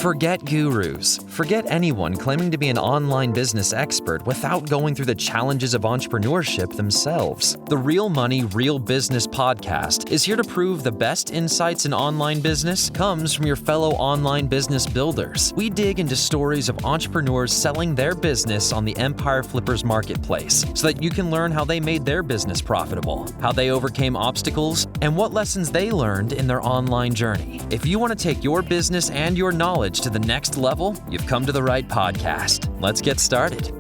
Forget gurus. Forget anyone claiming to be an online business expert without going through the challenges of entrepreneurship themselves. The Real Money, Real Business podcast is here to prove the best insights in online business comes from your fellow online business builders. We dig into stories of entrepreneurs selling their business on the Empire Flippers marketplace so that you can learn how they made their business profitable, how they overcame obstacles, and what lessons they learned in their online journey. If you want to take your business and your knowledge to the next level, you've come to the right podcast. Let's get started.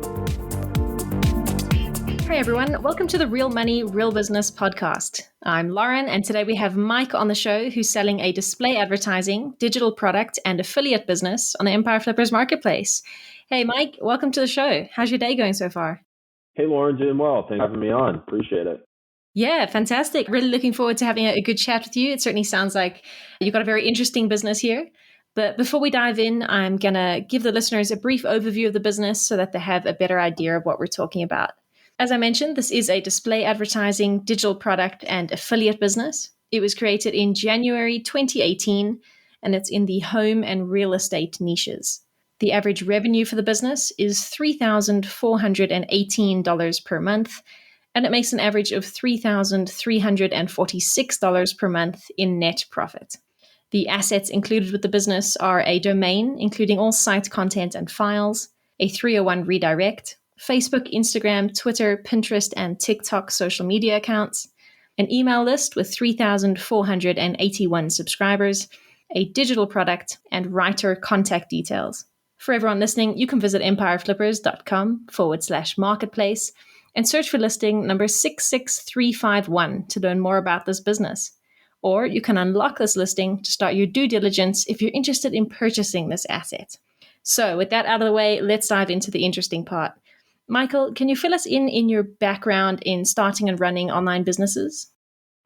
Hey everyone, welcome to the Real Money, Real Business podcast. I'm Lauren, and today we have Mike on the show who's selling a display advertising, digital product, and affiliate business on the Empire Flippers marketplace. Hey Mike, welcome to the show. How's your day going so far? Hey Lauren, doing well. Thanks for having me on. Appreciate it. Yeah, fantastic. Really looking forward to having a good chat with you. It certainly sounds like you've got a very interesting business here. But before we dive in, I'm going to give the listeners a brief overview of the business so that they have a better idea of what we're talking about. As I mentioned, this is a display advertising, digital product, and affiliate business. It was created in January 2018, and it's in the home and real estate niches. The average revenue for the business is $3,418 per month, and it makes an average of $3,346 per month in net profit. The assets included with the business are a domain, including all site content and files, a 301 redirect, Facebook, Instagram, Twitter, Pinterest, and TikTok social media accounts, an email list with 3,481 subscribers, a digital product, and writer contact details. For everyone listening, you can visit empireflippers.com/marketplace and search for listing number 66351 to learn more about this business. Or you can unlock this listing to start your due diligence if you're interested in purchasing this asset. So with that out of the way, let's dive into the interesting part. Michael, can you fill us in your background in starting and running online businesses?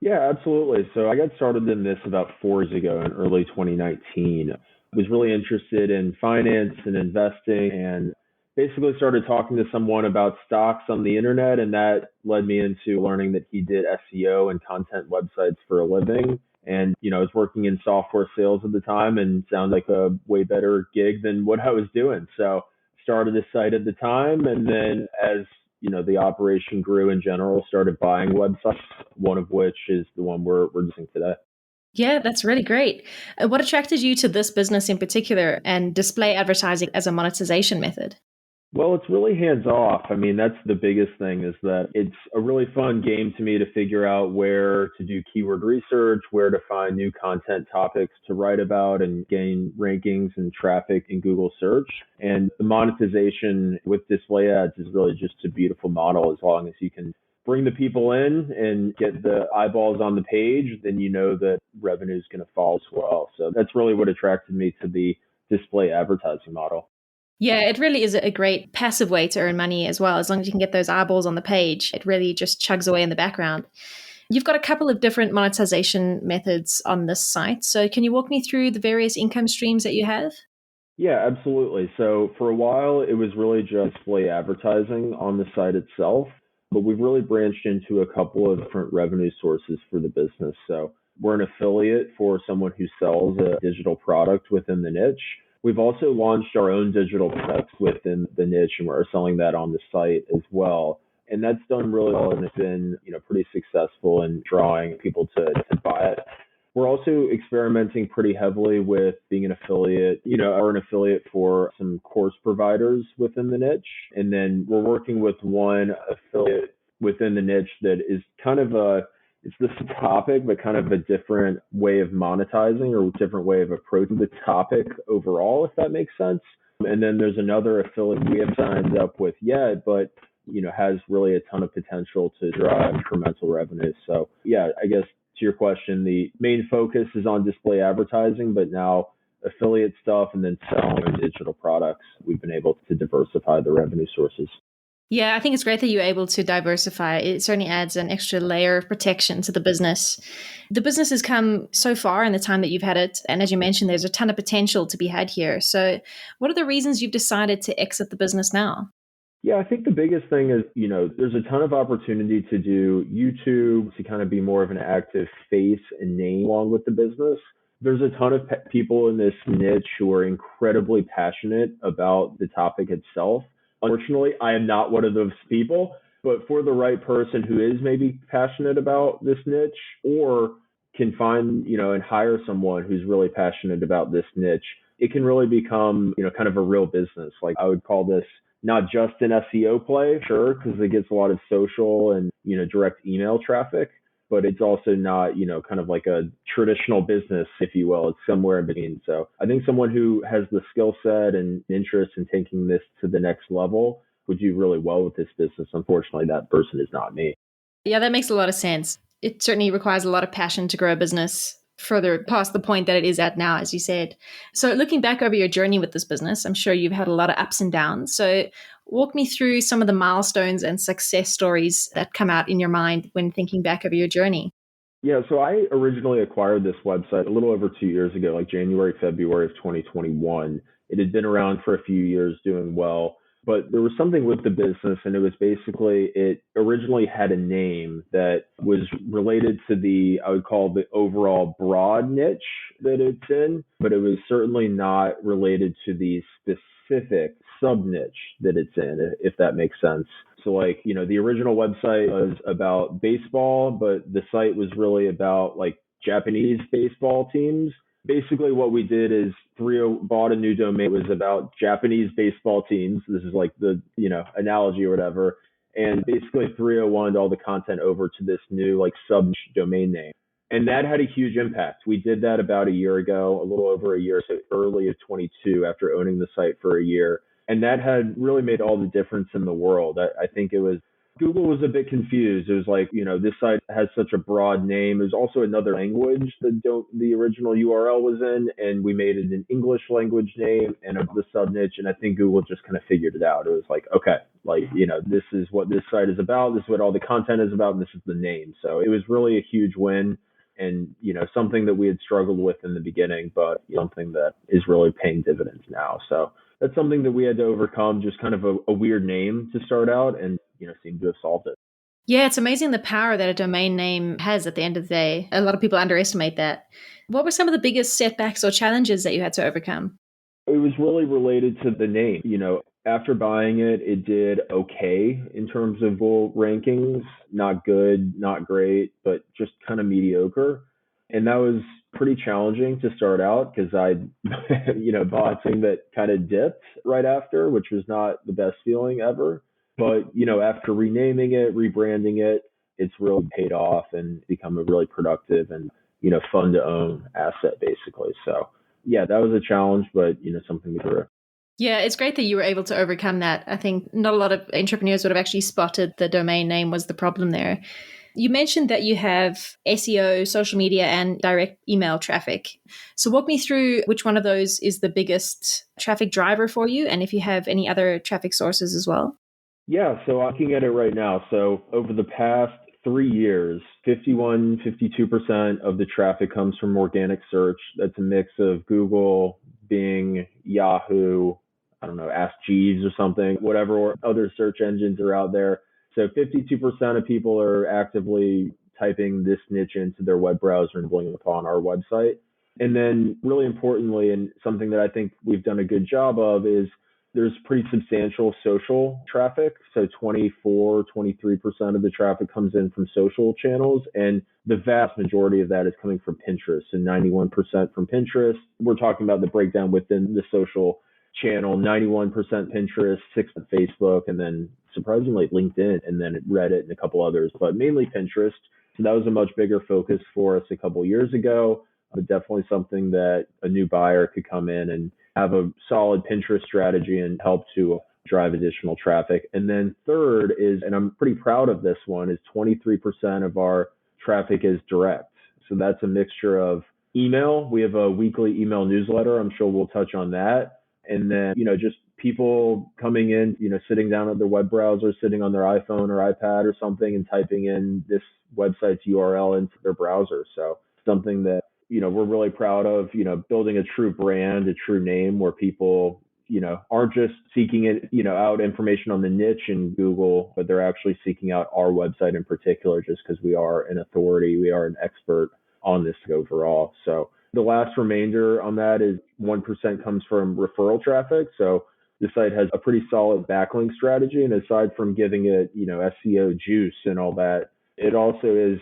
Yeah, absolutely. So I got started in this about 4 years ago in early 2019. I was really interested in finance and investing and basically started talking to someone about stocks on the internet, and that led me into learning that he did SEO and content websites for a living. And, I was working in software sales at the time and sounded like a way better gig than what I was doing. So started a site at the time, and then as the operation grew in general, started buying websites, one of which is the one we're using today. Yeah, that's really great. What attracted you to this business in particular and display advertising as a monetization method? Well, it's really hands off. I mean, that's the biggest thing, is that it's a really fun game to me to figure out where to do keyword research, where to find new content topics to write about and gain rankings and traffic in Google search. And the monetization with display ads is really just a beautiful model. As long as you can bring the people in and get the eyeballs on the page, then you know that revenue is going to fall as well. So that's really what attracted me to the display advertising model. Yeah, it really is a great passive way to earn money as well. As long as you can get those eyeballs on the page, it really just chugs away in the background. You've got a couple of different monetization methods on this site. So can you walk me through the various income streams that you have? Yeah, absolutely. So for a while, it was really just display advertising on the site itself, but we've really branched into a couple of different revenue sources for the business. So we're an affiliate for someone who sells a digital product within the niche. We've also launched our own digital products within the niche, and we're selling that on the site as well. And that's done really well, and it's been, pretty successful in drawing people to buy it. We're also experimenting pretty heavily with being an affiliate, or an affiliate for some course providers within the niche. And then we're working with one affiliate within the niche that is kind of it's this topic, but kind of a different way of monetizing or a different way of approaching the topic overall, if that makes sense. And then there's another affiliate we haven't signed up with yet, but has really a ton of potential to drive incremental revenue. So yeah, I guess to your question, the main focus is on display advertising, but now affiliate stuff and then selling digital products, we've been able to diversify the revenue sources. Yeah, I think it's great that you're able to diversify. It certainly adds an extra layer of protection to the business. The business has come so far in the time that you've had it. And as you mentioned, there's a ton of potential to be had here. So what are the reasons you've decided to exit the business now? Yeah, I think the biggest thing is, there's a ton of opportunity to do YouTube, to kind of be more of an active face and name along with the business. There's a ton of people in this niche who are incredibly passionate about the topic itself. Unfortunately, I am not one of those people, but for the right person who is maybe passionate about this niche or can find, and hire someone who's really passionate about this niche, it can really become, kind of a real business. Like I would call this not just an SEO play, sure, because it gets a lot of social and, direct email traffic, but it's also not, kind of like a traditional business, if you will. It's somewhere in between. So I think someone who has the skill set and interest in taking this to the next level would do really well with this business. Unfortunately, that person is not me. Yeah, that makes a lot of sense. It certainly requires a lot of passion to grow a business further past the point that it is at now, as you said. So looking back over your journey with this business, I'm sure you've had a lot of ups and downs. So walk me through some of the milestones and success stories that come out in your mind when thinking back over your journey. Yeah, so I originally acquired this website a little over 2 years ago, like January, February of 2021. It had been around for a few years doing well, but there was something with the business, and it was basically, it originally had a name that was related to I would call the overall broad niche that it's in, but it was certainly not related to the specific sub niche that it's in, if that makes sense. So like, the original website was about baseball, but the site was really about like Japanese baseball teams. Basically what we did is bought a new domain. It was about Japanese baseball teams. This is like the, analogy or whatever. And basically 301'd all the content over to this new like sub domain name. And that had a huge impact. We did that about a year ago, a little over a year, so early of 22 after owning the site for a year. And that had really made all the difference in the world. I think Google was a bit confused. It was like, this site has such a broad name. There's also another language that the original URL was in, and we made it an English language name and the sub niche. And I think Google just kind of figured it out. It was like, okay, like, this is what this site is about. This is what all the content is about. And this is the name. So it was really a huge win. And, something that we had struggled with in the beginning, but something that is really paying dividends now. So that's something that we had to overcome, just kind of a weird name to start out, and, seem to have solved it. Yeah, it's amazing the power that a domain name has at the end of the day. A lot of people underestimate that. What were some of the biggest setbacks or challenges that you had to overcome? It was really related to the name. After buying it, it did okay in terms of Google rankings. Not good, not great, but just kind of mediocre. And that was pretty challenging to start out because I, bought something that kind of dipped right after, which was not the best feeling ever. But, after renaming it, rebranding it, it's really paid off and become a really productive and, fun to own asset, basically. So, yeah, that was a challenge, but, something we grew. Yeah, it's great that you were able to overcome that. I think not a lot of entrepreneurs would have actually spotted the domain name was the problem there. You mentioned that you have SEO, social media, and direct email traffic. So walk me through which one of those is the biggest traffic driver for you, and if you have any other traffic sources as well. Yeah, so I'm looking at it right now. So over the past 3 years, 52% of the traffic comes from organic search. That's a mix of Google, Bing, Yahoo, I don't know, Ask Jeeves or something, whatever other search engines are out there. So 52% of people are actively typing this niche into their web browser and building upon our website. And then really importantly, and something that I think we've done a good job of, is there's pretty substantial social traffic. So 23% of the traffic comes in from social channels. And the vast majority of that is coming from Pinterest, and 91% from Pinterest. We're talking about the breakdown within the social channel, 91% Pinterest, 6% Facebook, and then surprisingly LinkedIn, and then Reddit and a couple others, but mainly Pinterest. So that was a much bigger focus for us a couple of years ago, but definitely something that a new buyer could come in and have a solid Pinterest strategy and help to drive additional traffic. And then third is, and I'm pretty proud of this one, is 23% of our traffic is direct. So that's a mixture of email. We have a weekly email newsletter. I'm sure we'll touch on that. And then, just people coming in, sitting down at their web browser, sitting on their iPhone or iPad or something and typing in this website's URL into their browser. So something that, we're really proud of, building a true brand, a true name where people, aren't just seeking it, out information on the niche in Google, but they're actually seeking out our website in particular, just because we are an authority, we are an expert on this overall. So The last remainder on that is 1% comes from referral traffic. So the site has a pretty solid backlink strategy. And aside from giving it, SEO juice and all that, it also is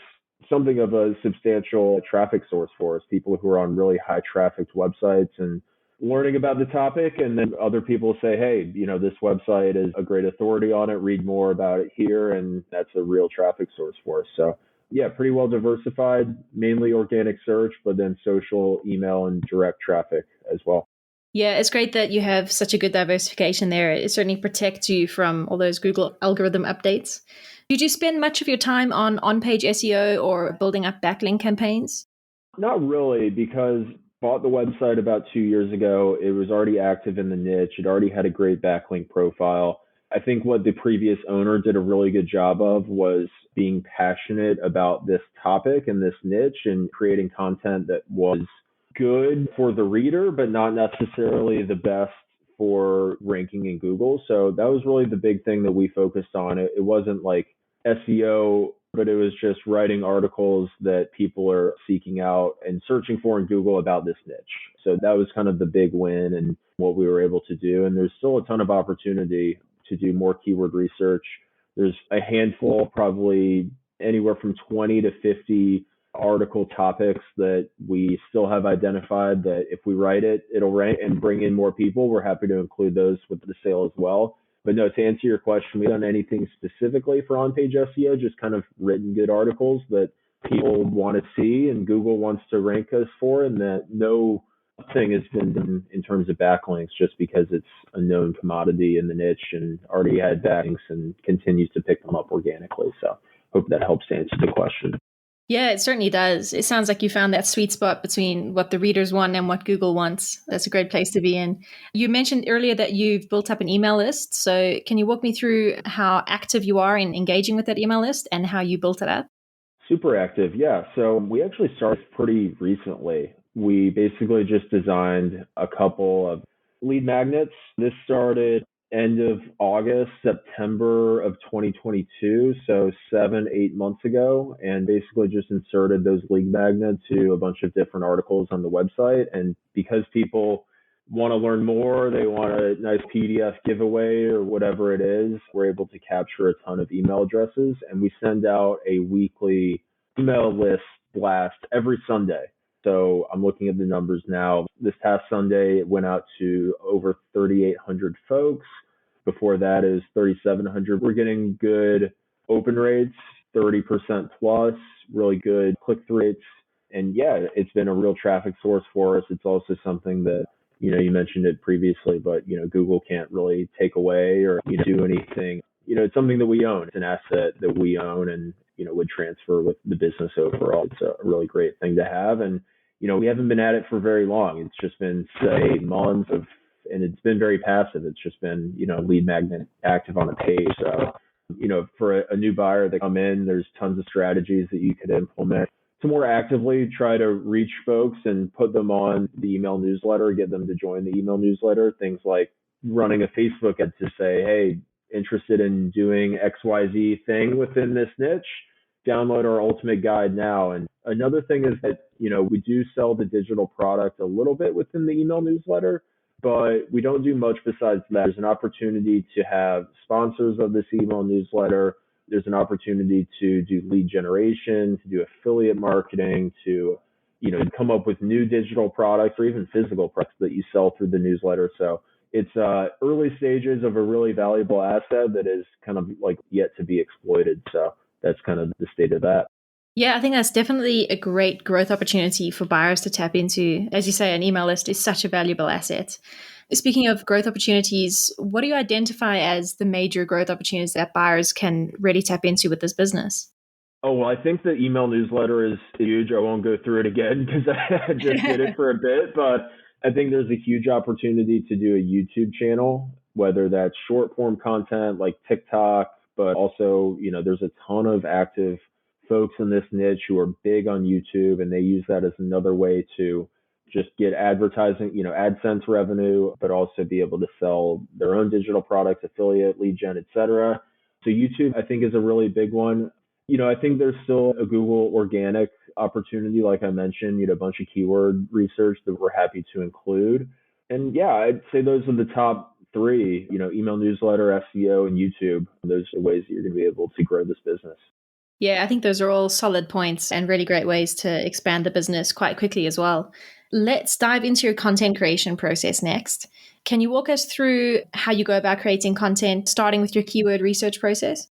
something of a substantial traffic source for us, people who are on really high trafficked websites and learning about the topic. And then other people say, hey, this website is a great authority on it. Read more about it here. And that's a real traffic source for us. So yeah, pretty well diversified, mainly organic search, but then social, email, and direct traffic as well. Yeah, it's great that you have such a good diversification there. It certainly protects you from all those Google algorithm updates. Did you spend much of your time on on-page SEO or building up backlink campaigns? Not really, because bought the website about 2 years ago. It was already active in the niche. It already had a great backlink profile. I think what the previous owner did a really good job of was being passionate about this topic and this niche and creating content that was good for the reader, but not necessarily the best for ranking in Google. So that was really the big thing that we focused on. It wasn't like SEO, but it was just writing articles that people are seeking out and searching for in Google about this niche. So that was kind of the big win and what we were able to do. And there's still a ton of opportunity to do more keyword research. There's a handful, probably anywhere from 20 to 50 article topics that we still have identified that if we write it, it'll rank and bring in more people. We're happy to include those with the sale as well. But no, to answer your question, we haven't done anything specifically for on-page SEO, just kind of written good articles that people want to see and Google wants to rank us for, and that no thing has been done in terms of backlinks just because it's a known commodity in the niche and already had backlinks and continues to pick them up organically. So hope that helps to answer the question. Yeah, it certainly does. It sounds like you found that sweet spot between what the readers want and what Google wants. That's a great place to be in. You mentioned earlier that you've built up an email list. So can you walk me through how active you are in engaging with that email list and how you built it up? Super active, yeah. So we actually started pretty recently. We basically just designed a couple of lead magnets. This started end of August, September of 2022, so 7, 8 months ago, and basically just inserted those lead magnets to a bunch of different articles on the website. And because people want to learn more, they want a nice PDF giveaway or whatever it is, we're able to capture a ton of email addresses, and we send out a weekly email list blast every Sunday. So I'm looking at the numbers now. This past Sunday, it went out to over 3,800 folks. Before that is 3,700. We're getting good open rates, 30% plus, really good click-through rates. And yeah, it's been a real traffic source for us. It's also something that, you mentioned it previously, but, Google can't really take away or do anything. It's something that we own. It's an asset that we own and, would transfer with the business overall. It's a really great thing to have. And, we haven't been at it for very long. It's just been 7, 8 months and it's been very passive. It's just been, lead magnet active on a page. So, for a new buyer that come in, there's tons of strategies that you could implement to more actively try to reach folks and put them on the email newsletter, get them to join the email newsletter. Things like running a Facebook ad to say, hey, interested in doing XYZ thing within this niche, download our ultimate guide now. And another thing is that, we do sell the digital product a little bit within the email newsletter, but we don't do much besides that. There's an opportunity to have sponsors of this email newsletter. There's an opportunity to do lead generation, to do affiliate marketing, to, come up with new digital products or even physical products that you sell through the newsletter. So it's early stages of a really valuable asset that is kind of like yet to be exploited. So that's kind of the state of that. Yeah, I think that's definitely a great growth opportunity for buyers to tap into. As you say, an email list is such a valuable asset. Speaking of growth opportunities, what do you identify as the major growth opportunities that buyers can really tap into with this business? Oh, well, I think the email newsletter is huge. I won't go through it again because I just did it for a bit, but I think there's a huge opportunity to do a YouTube channel, whether that's short form content like TikTok, but also, there's a ton of active folks in this niche who are big on YouTube, and they use that as another way to just get advertising, AdSense revenue, but also be able to sell their own digital products, affiliate, lead gen, et cetera. So YouTube, I think, is a really big one. I think there's still a Google organic opportunity, like I mentioned, a bunch of keyword research that we're happy to include. And yeah, I'd say those are the top three, email newsletter, SEO, and YouTube. Those are the ways that you're going to be able to grow this business. Yeah, I think those are all solid points and really great ways to expand the business quite quickly as well. Let's dive into your content creation process next. Can you walk us through how you go about creating content, starting with your keyword research process?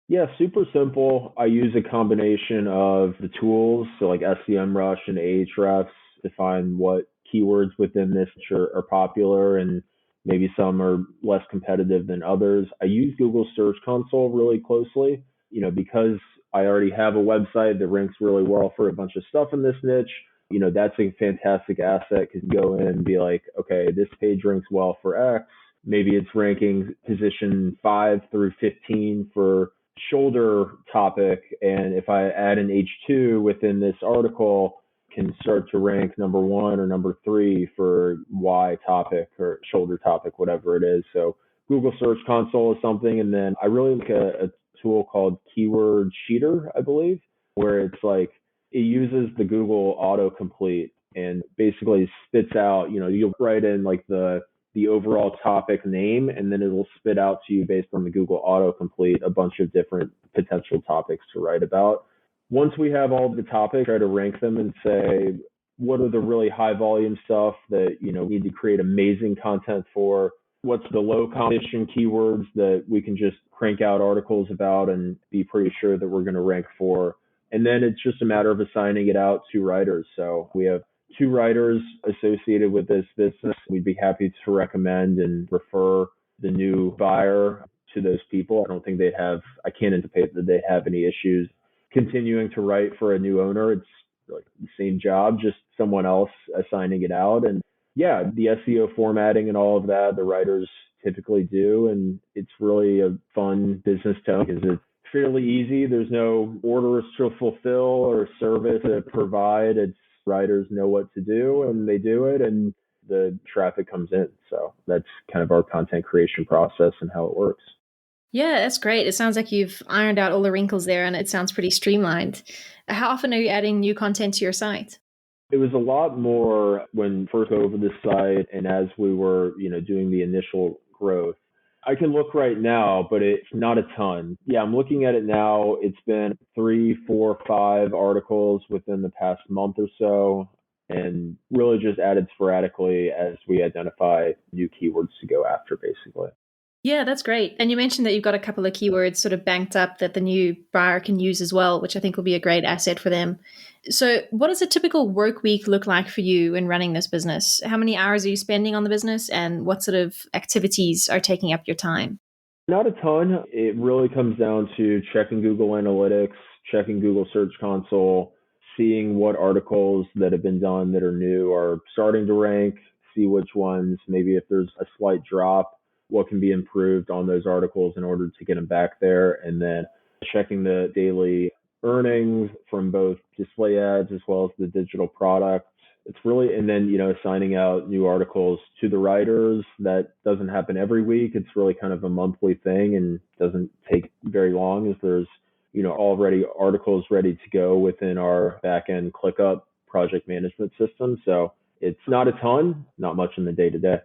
Yeah, super simple. I use a combination of the tools, so like SEMrush and Ahrefs, to find what keywords within this are popular and maybe some are less competitive than others. I use Google Search Console really closely, because I already have a website that ranks really well for a bunch of stuff in this niche. That's a fantastic asset because you go in and be like, okay, this page ranks well for X. Maybe it's ranking position 5 through 15 for shoulder topic. And if I add an H2 within this article, can start to rank number 1 or number 3 for Y topic or shoulder topic, whatever it is. So Google Search Console is something. And then I really like a tool called Keyword Sheeter, I believe, where it's like it uses the Google autocomplete and basically spits out, you'll write in like the overall topic name, and then it'll spit out to you based on the Google autocomplete a bunch of different potential topics to write about. Once we have all the topics, try to rank them and say, what are the really high volume stuff that, need to create amazing content for? What's the low competition keywords that we can just crank out articles about and be pretty sure that we're going to rank for? And then it's just a matter of assigning it out to writers. So we have 2 writers associated with this business. We'd be happy to recommend and refer the new buyer to those people. I can't anticipate that they have any issues continuing to write for a new owner. It's like the same job, just someone else assigning it out. And yeah, the SEO formatting and all of that, the writers typically do. And it's really a fun business to own because it's fairly easy. There's no orders to fulfill or service to provide. It's writers know what to do and they do it and the traffic comes in. So that's kind of our content creation process and how it works. Yeah, that's great. It sounds like you've ironed out all the wrinkles there and it sounds pretty streamlined. How often are you adding new content to your site? It was a lot more when first over the site and as we were, doing the initial growth. I can look right now, but it's not a ton. Yeah, I'm looking at it now. It's been 3, 4, 5 articles within the past month or so, and really just added sporadically as we identify new keywords to go after, basically. Yeah, that's great. And you mentioned that you've got a couple of keywords sort of banked up that the new buyer can use as well, which I think will be a great asset for them. So what does a typical work week look like for you in running this business? How many hours are you spending on the business and what sort of activities are taking up your time? Not a ton. It really comes down to checking Google Analytics, checking Google Search Console, seeing what articles that have been done that are new are starting to rank, see which ones, maybe if there's a slight drop, what can be improved on those articles in order to get them back there, and then checking the daily earnings from both display ads as well as the digital product. It's really, and then, assigning out new articles to the writers. That doesn't happen every week. It's really kind of a monthly thing and doesn't take very long as there's, already articles ready to go within our backend ClickUp project management system. So it's not a ton, not much in the day to day.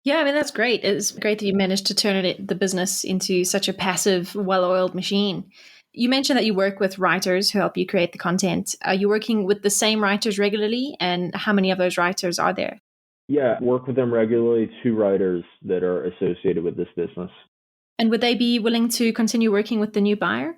Yeah, I mean, that's great. It's great that you managed to turn the business into such a passive, well-oiled machine. You mentioned that you work with writers who help you create the content. Are you working with the same writers regularly? And how many of those writers are there? Yeah, work with them regularly, 2 writers that are associated with this business. And would they be willing to continue working with the new buyer?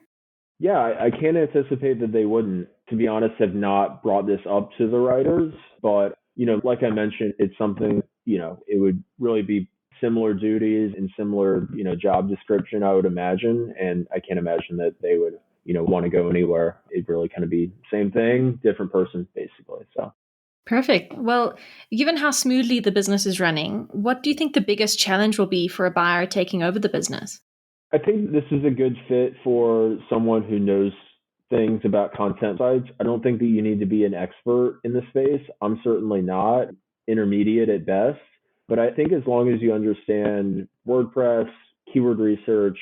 Yeah, I can't anticipate that they wouldn't. To be honest, have not brought this up to the writers, but like I mentioned, it's something, it would really be similar duties and similar, job description, I would imagine. And I can't imagine that they would, want to go anywhere. It'd really kind of be same thing, different person, basically. So. Perfect. Well, given how smoothly the business is running, what do you think the biggest challenge will be for a buyer taking over the business? I think this is a good fit for someone who knows things about content sites. I don't think that you need to be an expert in the space. I'm certainly not, intermediate at best. But I think as long as you understand WordPress, keyword research,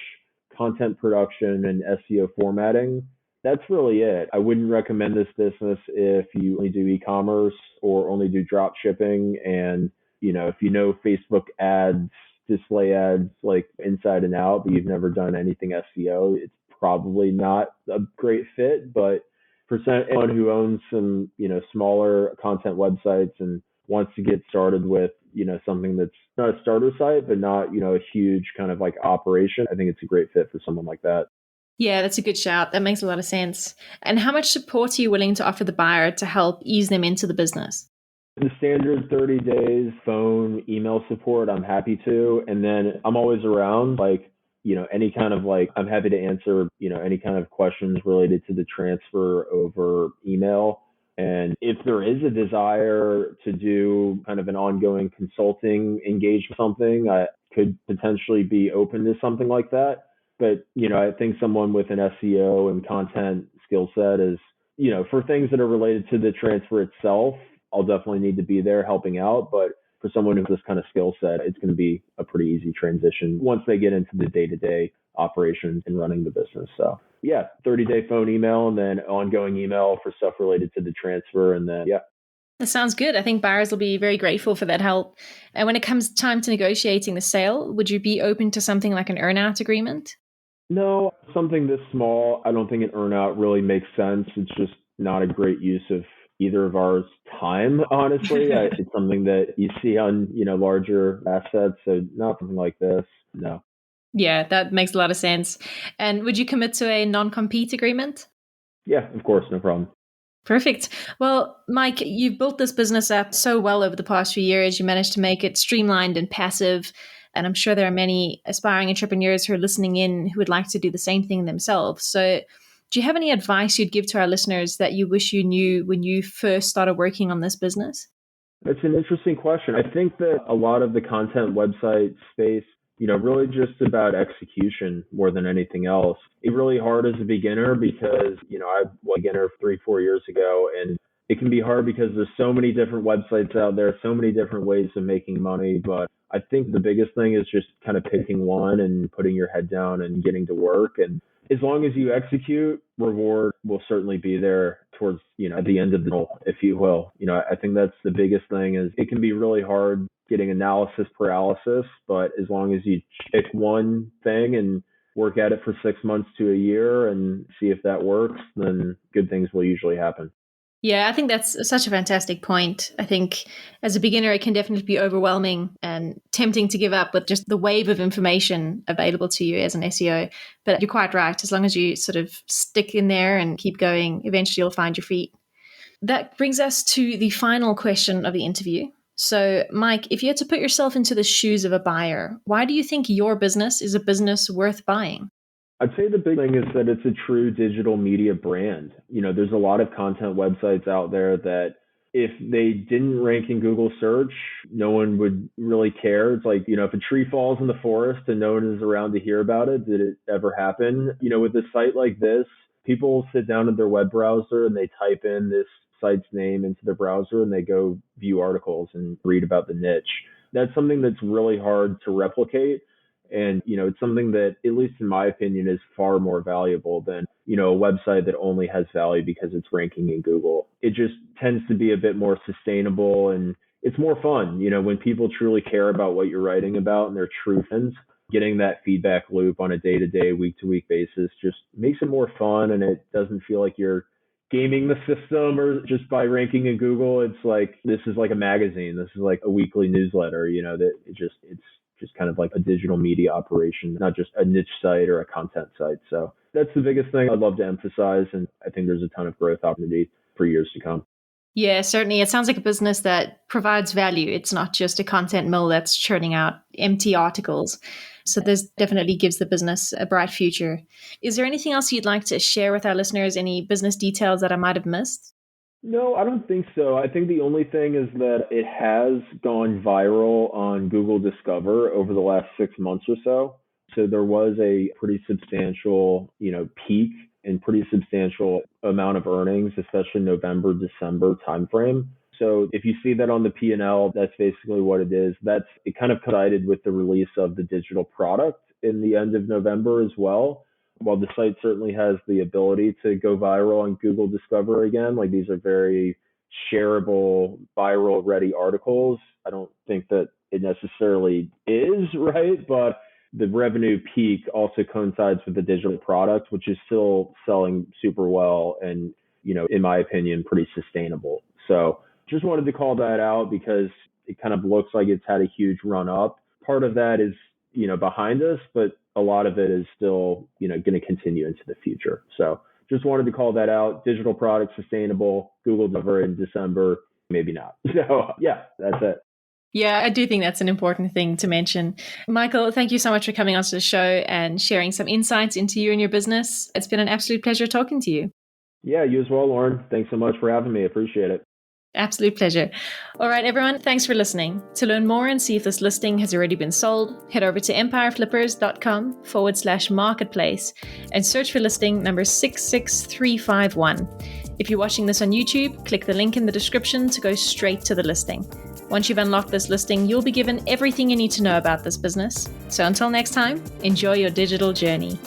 content production, and SEO formatting, That's really it. I wouldn't recommend this business if you only do e-commerce or only do drop shipping. And, if you know Facebook ads, display ads like inside and out, but you've never done anything SEO, it's probably not a great fit. But for anyone who owns some, smaller content websites and wants to get started with, something that's not a starter site, but not, a huge kind of like operation, I think it's a great fit for someone like that. Yeah, that's a good shout. That makes a lot of sense. And how much support are you willing to offer the buyer to help ease them into the business? The standard 30 days phone, email support, I'm happy to. And then I'm always around, like, any kind of like, I'm happy to answer, any kind of questions related to the transfer over email. And if there is a desire to do kind of an ongoing consulting engagement, something, I could potentially be open to something like that. But, I think someone with an SEO and content skill set is, for things that are related to the transfer itself, I'll definitely need to be there helping out. But for someone who has this kind of skill set, it's going to be a pretty easy transition once they get into the day-to-day operations and running the business. So yeah, 30-day phone, email, and then ongoing email for stuff related to the transfer. And then, yeah. That sounds good. I think buyers will be very grateful for that help. And when it comes time to negotiating the sale, would you be open to something like an earnout agreement? No, something this small, I don't think an earnout really makes sense. It's just not a great use of either of ours time, honestly. It's something that you see on, larger assets. So not something like this. No. Yeah, that makes a lot of sense. And would you commit to a non-compete agreement? Yeah, of course. No problem. Perfect. Well, Mike, you've built this business up so well over the past few years. You managed to make it streamlined and passive. And I'm sure there are many aspiring entrepreneurs who are listening in who would like to do the same thing themselves. So do you have any advice you'd give to our listeners that you wish you knew when you first started working on this business? That's an interesting question. I think that a lot of the content website space, really just about execution more than anything else. It's really hard as a beginner because, I was a beginner 3-4 years ago, and it can be hard because there's so many different websites out there, so many different ways of making money. But I think the biggest thing is just kind of picking one and putting your head down and getting to work. And as long as you execute, reward will certainly be there towards, at the end of the tunnel, if you will. I think that's the biggest thing is it can be really hard getting analysis paralysis, but as long as you pick one thing and work at it for 6 months to a year and see if that works, then good things will usually happen. Yeah, I think that's such a fantastic point. I think as a beginner, it can definitely be overwhelming and tempting to give up with just the wave of information available to you as an SEO. But you're quite right. As long as you sort of stick in there and keep going, eventually you'll find your feet. That brings us to the final question of the interview. So, Mike, if you had to put yourself into the shoes of a buyer, why do you think your business is a business worth buying? I'd say the big thing is that it's a true digital media brand. There's a lot of content websites out there that if they didn't rank in Google search, no one would really care. It's like, if a tree falls in the forest and no one is around to hear about it, did it ever happen? With a site like this, people sit down at their web browser and they type in this site's name into the browser and they go view articles and read about the niche. That's something that's really hard to replicate. And, it's something that, at least in my opinion, is far more valuable than, a website that only has value because it's ranking in Google. It just tends to be a bit more sustainable and it's more fun. When people truly care about what you're writing about and they're true fans, getting that feedback loop on a day-to-day, week-to-week basis just makes it more fun. And it doesn't feel like you're gaming the system or just by ranking in Google. It's like, this is like a magazine. This is like a weekly newsletter, that it's just kind of like a digital media operation, not just a niche site or a content site. So that's the biggest thing I'd love to emphasize. And I think there's a ton of growth opportunity for years to come. Yeah, certainly. It sounds like a business that provides value. It's not just a content mill that's churning out empty articles. So this definitely gives the business a bright future. Is there anything else you'd like to share with our listeners? Any business details that I might have missed? No, I don't think so. I think the only thing is that it has gone viral on Google Discover over the last 6 months or so. So there was a pretty substantial, peak and pretty substantial amount of earnings, especially November, December timeframe. So if you see that on the P&L, that's basically what it is. It kind of coincided with the release of the digital product in the end of November as well. while the site certainly has the ability to go viral on Google Discover again, like these are very shareable, viral ready articles. I don't think that it necessarily is, right? But the revenue peak also coincides with the digital product, which is still selling super well and, in my opinion, pretty sustainable. So just wanted to call that out because it kind of looks like it's had a huge run up. Part of that is, behind us, but a lot of it is still, going to continue into the future. So just wanted to call that out. Digital product sustainable, Google Discover in December, maybe not. So yeah, that's it. Yeah, I do think that's an important thing to mention. Michael, thank you so much for coming onto the show and sharing some insights into you and your business. It's been an absolute pleasure talking to you. Yeah, you as well, Lauren. Thanks so much for having me. I appreciate it. Absolute pleasure. All right, everyone, thanks for listening. To learn more and see if this listing has already been sold, head over to empireflippers.com/marketplace and search for listing number 66351. If you're watching this on YouTube, click the link in the description to go straight to the listing. Once you've unlocked this listing, you'll be given everything you need to know about this business. So until next time, enjoy your digital journey.